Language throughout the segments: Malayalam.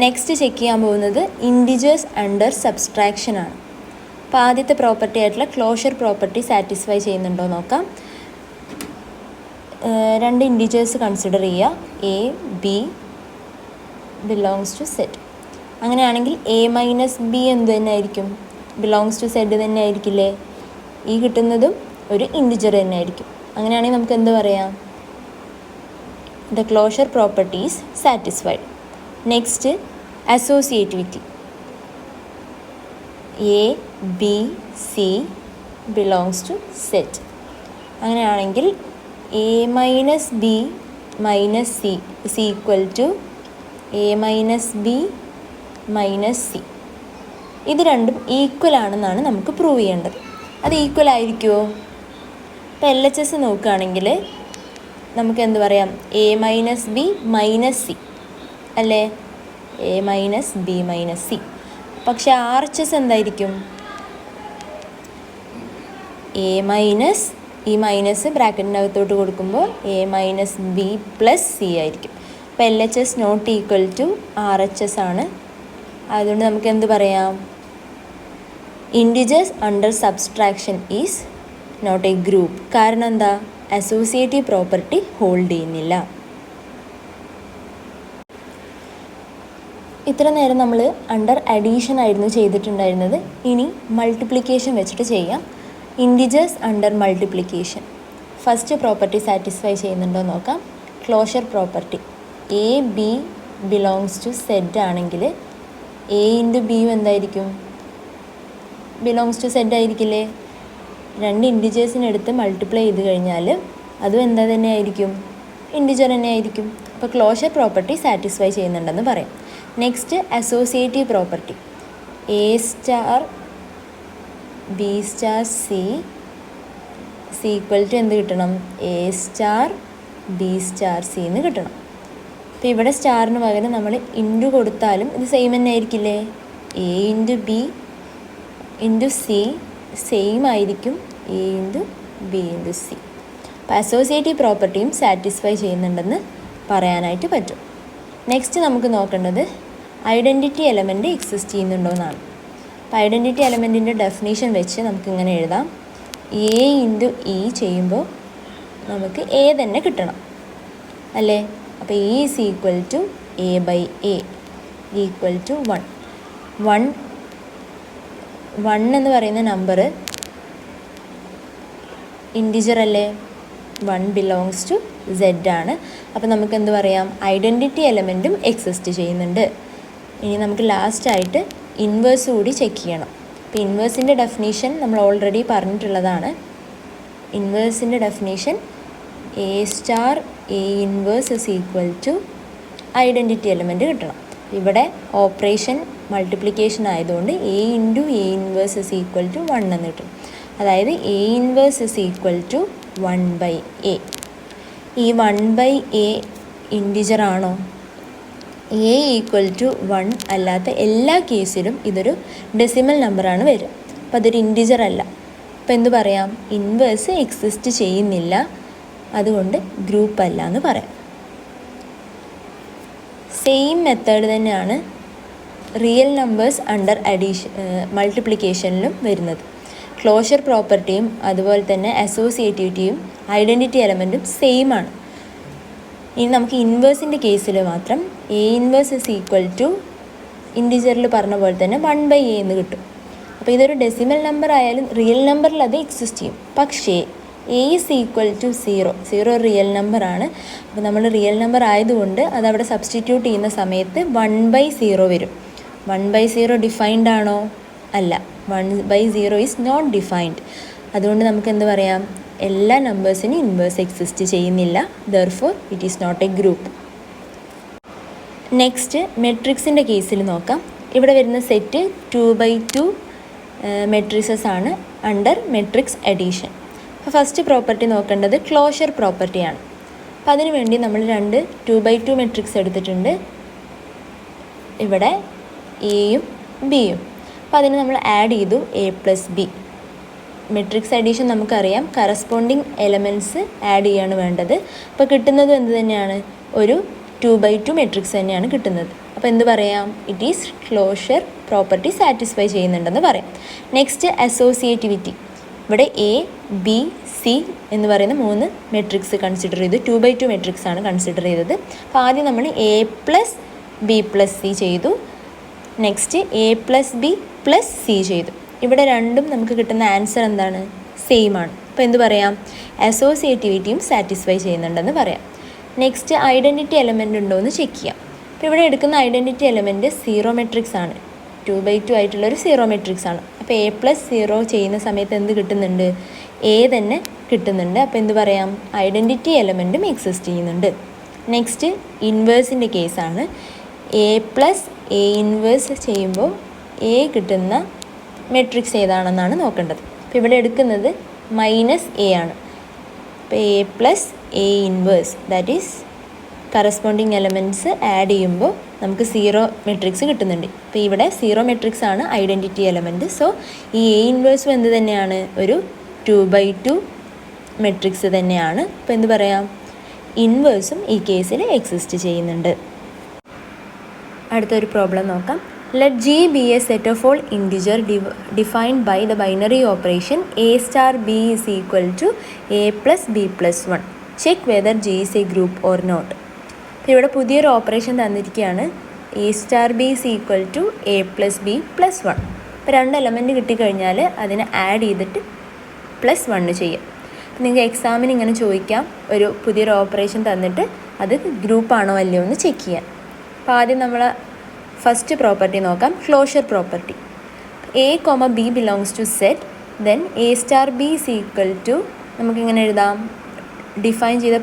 നെക്സ്റ്റ് ചെക്ക് ചെയ്യാൻ പോകുന്നത് ഇൻഡിജേഴ്സ് അണ്ടർ സബ്സ്ട്രാക്ഷൻ ആണ്. അപ്പോൾ ആദ്യത്തെ പ്രോപ്പർട്ടി ആയിട്ടുള്ള ക്ലോഷർ പ്രോപ്പർട്ടി സാറ്റിസ്ഫൈ ചെയ്യുന്നുണ്ടോ നോക്കാം. രണ്ട് ഇൻഡിജേഴ്സ് കൺസിഡർ ചെയ്യുക, A B belongs to set. അങ്ങനെയാണെങ്കിൽ എ മൈനസ് ബി എന്ത് തന്നെ ആയിരിക്കും? ബിലോങ്സ് ടു സെറ്റ് തന്നെ ആയിരിക്കില്ലേ? ഈ കിട്ടുന്നതും ഒരു ഇൻഡിജർ തന്നെ ആയിരിക്കും. അങ്ങനെയാണെങ്കിൽ നമുക്ക് എന്ത് പറയാം? The closure property is satisfied. Next associativity. A B C belongs to set. അങ്ങനെയാണെങ്കിൽ A minus B minus C is equal to A minus B minus C. ഇത് രണ്ടും ഈക്വൽ ആണെന്നാണ് നമുക്ക് പ്രൂവ് ചെയ്യേണ്ടത്. അത് ഈക്വൽ ആയിരിക്കുമോ? ഇപ്പോൾ എൽ എച്ച് എസ് നോക്കുകയാണെങ്കിൽ നമുക്ക് എന്ത് പറയാം? A minus B minus C അല്ലേ? A minus B minus C. പക്ഷേ ആർ എച്ച് എസ് എന്തായിരിക്കും? എ മൈനസ് ഈ മൈനസ് ബ്രാക്കറ്റിനകത്തോട്ട് കൊടുക്കുമ്പോൾ A minus B plus C ആയിരിക്കും. അപ്പോൾ L H S not equal to R H S ആണ്. അതുകൊണ്ട് നമുക്ക് എന്ത് പറയാം? Integers under subtraction is not a group. കാരണം എന്താ? അസോസിയേറ്റീവ് പ്രോപ്പർട്ടി ഹോൾഡ് ചെയ്യുന്നില്ല. ഇത്ര നേരം നമ്മൾ അണ്ടർ അഡീഷൻ ആയിരുന്നു ചെയ്തിട്ടുണ്ടായിരുന്നത്. ഇനി മൾട്ടിപ്ലിക്കേഷൻ വെച്ചിട്ട് ചെയ്യാം. Integers under multiplication. First property satisfy ചെയ്യുന്നുണ്ടോ നോക്കാം. Closure property A B belongs to set ആണെങ്കിൽ എ ഇൻറ്റു ബിയും എന്തായിരിക്കും? ബിലോങ്സ് ടു സെറ്റ് ആയിരിക്കില്ലേ? രണ്ട് ഇൻഡിജേഴ്സിനെടുത്ത് മൾട്ടിപ്ലൈ ചെയ്ത് കഴിഞ്ഞാൽ അതും എന്താ തന്നെ ആയിരിക്കും? ഇൻഡിജർ തന്നെ ആയിരിക്കും. അപ്പോൾ ക്ലോഷർ പ്രോപ്പർട്ടി സാറ്റിസ്ഫൈ ചെയ്യുന്നുണ്ടെന്ന് പറയാം. Next associative property A star B star C equal to എന്ത് കിട്ടണം? A star B star C എന്ന് കിട്ടണം. അപ്പോൾ ഇവിടെ സ്റ്റാറിന് പകരം നമ്മൾ ഇൻറ്റു കൊടുത്താലും ഇത് സെയിം തന്നെ ആയിരിക്കില്ലേ? A into B into C same ആയിരിക്കും A into B into C. അപ്പോൾ അസോസിയേറ്റീവ് പ്രോപ്പർട്ടിയും സാറ്റിസ്ഫൈ ചെയ്യുന്നുണ്ടെന്ന് പറയാനായിട്ട് പറ്റും. നെക്സ്റ്റ് നമുക്ക് നോക്കേണ്ടത് ഐഡൻറ്റിറ്റി എലമെൻറ്റ് എക്സിസ്റ്റ് ചെയ്യുന്നുണ്ടോ എന്നാണ്. അപ്പോൾ ഐഡൻറ്റിറ്റി എലമെൻറ്റിൻ്റെ ഡെഫിനേഷൻ വെച്ച് നമുക്കിങ്ങനെ എഴുതാം. എ ഇൻറ്റു ഇ ചെയ്യുമ്പോൾ നമുക്ക് എ തന്നെ കിട്ടണം അല്ലേ? അപ്പോൾ A is equal to A by A equal to 1 എന്ന് പറയുന്ന നമ്പർ ഇൻറ്റിജർ അല്ലേ? 1 ബിലോങ്സ് ടു സെഡ് ആണ്. അപ്പോൾ നമുക്ക് എന്ത് പറയാം? ഐഡൻറ്റിറ്റി എലമെൻറ്റും എക്സിസ്റ്റ് ചെയ്യുന്നുണ്ട്. ഇനി നമുക്ക് ലാസ്റ്റായിട്ട് ഇൻവേഴ്സ് കൂടി ചെക്ക് ചെയ്യണം. അപ്പോൾ ഇൻവേഴ്സിൻ്റെ ഡെഫിനേഷൻ നമ്മൾ ഓൾറെഡി പറഞ്ഞിട്ടുള്ളതാണ്. ഇൻവേഴ്സിൻ്റെ definition A star A inverse is equal to identity element കിട്ടണം. ഇവിടെ ഓപ്പറേഷൻ മൾട്ടിപ്ലിക്കേഷൻ ആയതുകൊണ്ട് A into A inverse is equal to 1 എന്ന് കിട്ടും. അതായത് A inverse is equal to 1/a. ഈ 1/a ഇൻറ്റിജർ ആണോ? എ ഈക്വൽ ടു 1 അല്ലാത്ത എല്ലാ കേസിലും ഇതൊരു ഡെസിമൽ നമ്പറാണ് വരിക. അപ്പോൾ അതൊരു ഇൻറ്റിജർ അല്ല. അപ്പോൾ എന്ത് പറയാം? ഇൻവേഴ്സ് എക്സിസ്റ്റ് ചെയ്യുന്നില്ല, അതുകൊണ്ട് ഗ്രൂപ്പ് അല്ല എന്ന് പറയാം. സെയിം മെത്തേഡ് തന്നെയാണ് റിയൽ നമ്പേഴ്സ് അണ്ടർ മൾട്ടിപ്ലിക്കേഷനിലും വരുന്നത്. ക്ലോഷർ പ്രോപ്പർട്ടിയും അതുപോലെ തന്നെ അസോസിയേറ്റിവിറ്റിയും ഐഡൻറ്റിറ്റി എലമെൻറ്റും സെയിം ആണ്. ഇനി നമുക്ക് ഇൻവേഴ്സിൻ്റെ കേസിൽ മാത്രം A inverse is equal to ഇൻറ്റിജറിൽ പറഞ്ഞ പോലെ തന്നെ 1/a എന്ന് കിട്ടും. അപ്പോൾ ഇതൊരു ഡെസിമൽ നമ്പർ ആയാലും റിയൽ നമ്പറിൽ അത് എക്സിസ്റ്റ് ചെയ്യും. പക്ഷേ A is equal to 0 real നമ്പറാണ്. അപ്പോൾ നമ്മൾ റിയൽ നമ്പർ ആയതുകൊണ്ട് അതവിടെ സബ്സ്റ്റിറ്റ്യൂട്ട് ചെയ്യുന്ന സമയത്ത് 1/0 വരും. 1/0 ഡിഫൈൻഡ് ആണോ? അല്ല. 1/0 ഈസ് നോട്ട് ഡിഫൈൻഡ്. അതുകൊണ്ട് നമുക്ക് എന്ത് പറയാം? എല്ലാ നമ്പേഴ്സിനും ഇൻവേഴ്സ് എക്സിസ്റ്റ് ചെയ്യുന്നില്ല. Therefore it is not a group. Next മെട്രിക്സിൻ്റെ കേസിൽ നോക്കാം. ഇവിടെ വരുന്ന സെറ്റ് 2/2 മെട്രിസസ് ആണ് അണ്ടർ മെട്രിക്സ് അഡീഷൻ. അപ്പോൾ ഫസ്റ്റ് പ്രോപ്പർട്ടി നോക്കേണ്ടത് ക്ലോഷർ പ്രോപ്പർട്ടിയാണ്. അപ്പോൾ അതിനു വേണ്ടി നമ്മൾ 2/2 മെട്രിക്സ് എടുത്തിട്ടുണ്ട്. ഇവിടെ എയും ബിയും. അപ്പോൾ അതിന് നമ്മൾ ആഡ് ചെയ്തു a + b. മെട്രിക്സ് അഡീഷൻ നമുക്കറിയാം, കറസ്പോണ്ടിങ് എലമെൻറ്റ്സ് ആഡ് ചെയ്യാണ് വേണ്ടത്. അപ്പോൾ കിട്ടുന്നത് എന്ത് തന്നെയാണ്? ഒരു 2/2 മെട്രിക്സ് തന്നെയാണ് കിട്ടുന്നത്. അപ്പോൾ എന്ത് പറയാം? It is closure property satisfy ചെയ്യുന്നുണ്ടെന്ന് പറയാം. Next associativity. ഇവിടെ എ, ബി, സി എന്ന് പറയുന്ന 3 മെട്രിക്സ് കൺസിഡർ ചെയ്തു. 2x2 മെട്രിക്സ് ആണ് കൺസിഡർ ചെയ്തത്. അപ്പോൾ ആദ്യം നമ്മൾ A plus B plus C ചെയ്തു. Next A plus B plus C ചെയ്തു. ഇവിടെ രണ്ടും നമുക്ക് കിട്ടുന്ന ആൻസർ എന്താണ്? സെയിം ആണ്. അപ്പോൾ എന്ത് പറയാം? അസോസിയേറ്റിവിറ്റിയും സാറ്റിസ്ഫൈ ചെയ്യുന്നുണ്ടെന്ന് പറയാം. നെക്സ്റ്റ് ഐഡൻറ്റിറ്റി എലമെൻ്റ് ഉണ്ടോ എന്ന് ചെക്ക് ചെയ്യാം. അപ്പോൾ ഇവിടെ എടുക്കുന്ന ഐഡൻറ്റിറ്റി എലമെൻറ്റ് സീറോ മെട്രിക്സ് ആണ്. 2x2 ആയിട്ടുള്ളൊരു സീറോ മെട്രിക്സ് ആണ്. അപ്പോൾ എ പ്ലസ് സീറോ ചെയ്യുന്ന സമയത്ത് എന്ത് കിട്ടുന്നുണ്ട്? എ തന്നെ കിട്ടുന്നുണ്ട്. അപ്പോൾ എന്ത് പറയാം? ഐഡൻറ്റിറ്റി എലമെൻറ്റും എക്സിസ്റ്റ് ചെയ്യുന്നുണ്ട്. നെക്സ്റ്റ് ഇൻവേഴ്സിൻ്റെ കേസാണ്. എ പ്ലസ് എ ഇൻവേഴ്സ് ചെയ്യുമ്പോൾ എ കിട്ടുന്ന മെട്രിക്സ് ഏതാണെന്നാണ് നോക്കേണ്ടത്. അപ്പോൾ ഇവിടെ എടുക്കുന്നത് -a ആണ്. അപ്പോൾ A plus A inverse that is corresponding elements add ചെയ്യുമ്പോൾ നമുക്ക് സീറോ മെട്രിക്സ് കിട്ടുന്നുണ്ട്. അപ്പോൾ ഇവിടെ സീറോ മെട്രിക്സ് ആണ് ഐഡൻറ്റിറ്റി എലമെൻറ്റ്. സോ ഈ എ ഇൻവേഴ്സും എന്ത് തന്നെയാണ്? ഒരു 2x2 മെട്രിക്സ് തന്നെയാണ്. അപ്പോൾ എന്ത് പറയാം? ഇൻവേഴ്സും ഈ കേസിൽ എക്സിസ്റ്റ് ചെയ്യുന്നുണ്ട്. അടുത്തൊരു പ്രോബ്ലം നോക്കാം. Let G be a set of all integer defined by the binary operation a star b is equal to a plus b plus 1. Check whether G is a group or not. അപ്പോൾ ഇവിടെ പുതിയൊരു ഓപ്പറേഷൻ തന്നിരിക്കുകയാണ്. A star B is equal to a plus b plus 1. അപ്പോൾ 2 എലമെൻറ്റ് കിട്ടിക്കഴിഞ്ഞാൽ അതിനെ ആഡ് ചെയ്തിട്ട് +1 ചെയ്യാം. അപ്പോൾ നിങ്ങൾക്ക് എക്സാമിന് ഇങ്ങനെ ചോദിക്കാം, ഒരു പുതിയൊരു ഓപ്പറേഷൻ തന്നിട്ട് അത് ഗ്രൂപ്പാണോ അല്ലയോ എന്ന് ചെക്ക് ചെയ്യാൻ. അപ്പോൾ ആദ്യം നമ്മൾ ഫസ്റ്റ് പ്രോപ്പർട്ടി നോക്കാം, closure property. A comma B belongs to set, then A star B is equal to നമുക്കിങ്ങനെ എഴുതാം, ഡിഫൈൻ ചെയ്ത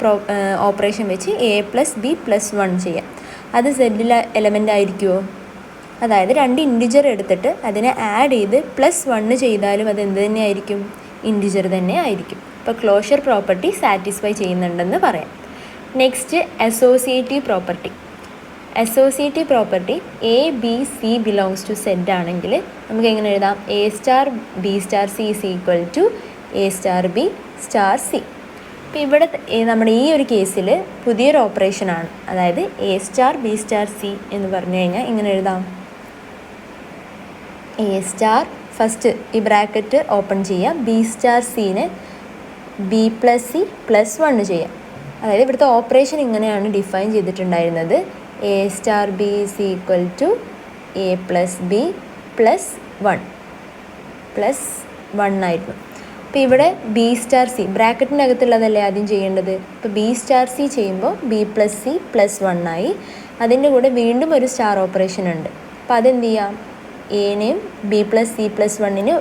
ഓപ്പറേഷൻ വെച്ച് എ പ്ലസ് ബി പ്ലസ് 1 ചെയ്യാം. അത് സെറ്റിലെ എലമെൻ്റ് ആയിരിക്കുമോ? അതായത് 2 ഇൻറ്റിജർ എടുത്തിട്ട് അതിനെ ആഡ് ചെയ്ത് +1 ചെയ്താലും അത് എന്ത് തന്നെ ആയിരിക്കും? ഇൻറ്റിജർ തന്നെ ആയിരിക്കും. അപ്പോൾ ക്ലോഷർ പ്രോപ്പർട്ടി സാറ്റിസ്ഫൈ ചെയ്യുന്നുണ്ടെന്ന് പറയാം. Next associative property. Associative property A B C belongs to set ആണെങ്കിൽ നമുക്ക് എങ്ങനെ എഴുതാം? A star B star C is equal to A star B star C. അപ്പോൾ ഇവിടെ നമ്മുടെ ഈ ഒരു കേസിൽ പുതിയൊരു ഓപ്പറേഷനാണ്. അതായത് A star B star C എന്ന് പറഞ്ഞു കഴിഞ്ഞാൽ ഇങ്ങനെ എഴുതാം, എ സ്റ്റാർ ഫസ്റ്റ് ഈ ബ്രാക്കറ്റ് ഓപ്പൺ ചെയ്യാം, ബി സ്റ്റാർ സീനെ ബി പ്ലസ് സി പ്ലസ് 1 ചെയ്യാം. അതായത് ഇവിടുത്തെ ഓപ്പറേഷൻ ഇങ്ങനെയാണ് ഡിഫൈൻ ചെയ്തിട്ടുണ്ടായിരുന്നത്. A star B is equal to A plus B plus 1 ആയിരുന്നു. അപ്പോൾ ഇവിടെ ബി സ്റ്റാർ സി ബ്രാക്കറ്റിൻ്റെ അകത്തുള്ളതല്ലേ ആദ്യം ചെയ്യേണ്ടത്. അപ്പോൾ ബി സ്റ്റാർ സി ചെയ്യുമ്പോൾ ബി പ്ലസ് സി പ്ലസ് 1 ആയി. അതിൻ്റെ കൂടെ വീണ്ടും ഒരു സ്റ്റാർ ഓപ്പറേഷൻ ഉണ്ട്. അപ്പോൾ അതെന്ത് ചെയ്യാം? എനെയും ബി പ്ലസ് സി പ്ലസ് 1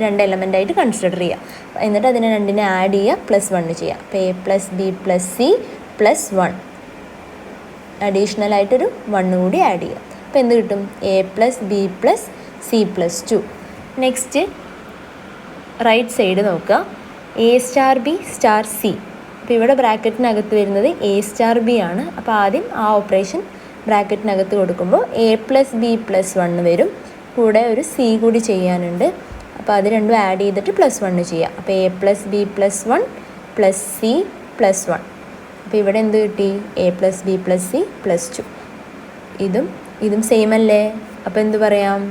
2 എലമെൻ്റായിട്ട് കൺസിഡർ ചെയ്യുക. എന്നിട്ട് അതിനെ രണ്ടിനെ ആഡ് ചെയ്യുക, +1 ചെയ്യുക. അപ്പോൾ A plus B plus C plus 1 additional ആയിട്ടൊരു 1 കൂടി ആഡ് ചെയ്യുക. അപ്പോൾ എന്ത് കിട്ടും? A plus B plus C plus 2. Next right side നോക്കുക, A star B star C. അപ്പോൾ ഇവിടെ ബ്രാക്കറ്റിനകത്ത് വരുന്നത് എ സ്റ്റാർ ബി ആണ്. അപ്പോൾ ആദ്യം ആ ഓപ്പറേഷൻ ബ്രാക്കറ്റിനകത്ത് കൊടുക്കുമ്പോൾ എ പ്ലസ് ബി പ്ലസ് 1 വരും, കൂടെ ഒരു സി കൂടി ചെയ്യാനുണ്ട്. അപ്പോൾ അത് രണ്ടും ആഡ് ചെയ്തിട്ട് +1 ചെയ്യുക. അപ്പോൾ A plus B plus 1 plus C plus 1. അപ്പോൾ ഇവിടെ എന്ത് കിട്ടി? A plus B plus C plus 2. ഇതും സെയിം അല്ലേ? അപ്പോൾ എന്ത് പറയാം?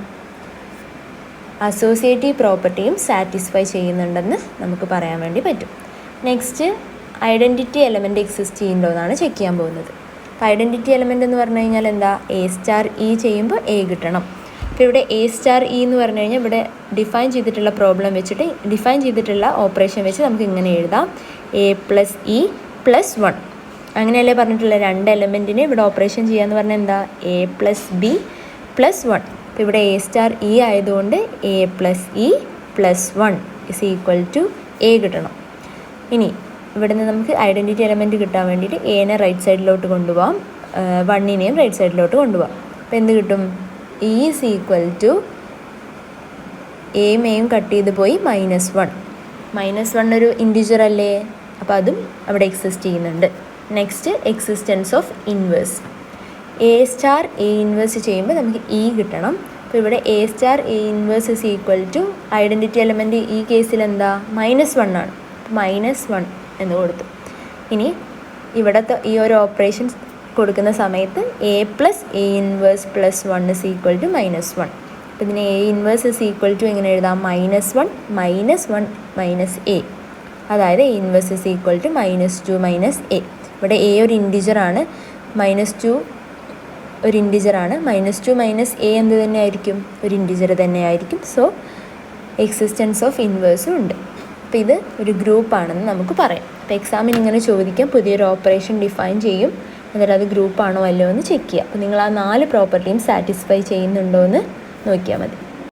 അസോസിയേറ്റീവ് പ്രോപ്പർട്ടിയും സാറ്റിസ്ഫൈ ചെയ്യുന്നുണ്ടെന്ന് നമുക്ക് പറയാൻ വേണ്ടി പറ്റും. നെക്സ്റ്റ് ഐഡൻറ്റിറ്റി എലമെൻറ്റ് എക്സിസ്റ്റ് ചെയ്യുന്നുണ്ടോ എന്നാണ് ചെക്ക് ചെയ്യാൻ പോകുന്നത്. അപ്പോൾ ഐഡൻറ്റിറ്റി എലമെൻ്റ് എന്ന് പറഞ്ഞു കഴിഞ്ഞാൽ എന്താ? എ സ്റ്റാർ ഇ ചെയ്യുമ്പോൾ എ കിട്ടണം. അപ്പോൾ ഇവിടെ എ സ്റ്റാർ ഇ എന്ന് പറഞ്ഞു കഴിഞ്ഞാൽ ഇവിടെ ഡിഫൈൻ ചെയ്തിട്ടുള്ള പ്രോബ്ലം വെച്ചിട്ട് ഡിഫൈൻ ചെയ്തിട്ടുള്ള ഓപ്പറേഷൻ വെച്ച് നമുക്ക് ഇങ്ങനെ എഴുതാം, എ പ്ലസ് ഇ പ്ലസ് 1. അങ്ങനെയല്ലേ പറഞ്ഞിട്ടുള്ള 2 എലമെൻറ്റിന് ഇവിടെ ഓപ്പറേഷൻ ചെയ്യാന്ന് പറഞ്ഞാൽ എന്താ? A plus B plus 1. അപ്പോൾ ഇവിടെ എ സ്റ്റാർ ഇ ആയതുകൊണ്ട് A plus E plus 1 is equal to A കിട്ടണം. ഇനി ഇവിടെ നിന്ന് നമുക്ക് ഐഡൻറ്റിറ്റി എലമെൻറ്റ് കിട്ടാൻ വേണ്ടിയിട്ട് എനെ റൈറ്റ് സൈഡിലോട്ട് കൊണ്ടുപോകാം, 1നെയും റൈറ്റ് സൈഡിലോട്ട് കൊണ്ടുപോകാം. അപ്പോൾ എന്ത് കിട്ടും? ഇ is equal to എയും കട്ട് ചെയ്ത് പോയി -1 ഒരു ഇൻറ്റിജർ അല്ലേ? അപ്പോൾ അതും അവിടെ എക്സിസ്റ്റ് ചെയ്യുന്നുണ്ട്. Next existence of inverse. A star A inverse ചെയ്യുമ്പോൾ നമുക്ക് ഇ കിട്ടണം. അപ്പോൾ ഇവിടെ A star A inverse is equal to identity element ഈ കേസിൽ എന്താ? -1 ആണ്. -1 എന്ന് കൊടുത്തു. ഇനി ഇവിടുത്തെ ഈ ഒരു ഓപ്പറേഷൻ കൊടുക്കുന്ന സമയത്ത് A plus A inverse plus 1 is equal to -1. അപ്പോൾ ഇതിന് A inverse is equal to എങ്ങനെ എഴുതാം? -1 -1 മൈനസ് എ, അതായത് A inverse is equal to -2 minus A. ഇവിടെ എ ഒരു ഇൻറ്റിജറാണ്, -2 ഒരു ഇൻറ്റിജറാണ്. -2 മൈനസ് എ എന്ത് തന്നെ ആയിരിക്കും? ഒരു ഇൻറ്റിജർ തന്നെ ആയിരിക്കും. സോ എക്സിസ്റ്റൻസ് ഓഫ് ഇൻവേഴ്സും ഉണ്ട്. അപ്പോൾ ഇത് ഒരു ഗ്രൂപ്പാണെന്ന് നമുക്ക് പറയാം. അപ്പോൾ എക്സാമിന് ഇങ്ങനെ ചോദിക്കാം, പുതിയൊരു ഓപ്പറേഷൻ ഡിഫൈൻ ചെയ്യും, എന്നിട്ട് അത് ഗ്രൂപ്പാണോ അല്ലയോ എന്ന് ചെക്ക് ചെയ്യുക. അപ്പോൾ നിങ്ങൾ ആ 4 പ്രോപ്പർട്ടിയും സാറ്റിസ്ഫൈ ചെയ്യുന്നുണ്ടോ എന്ന് നോക്കിയാൽ മതി.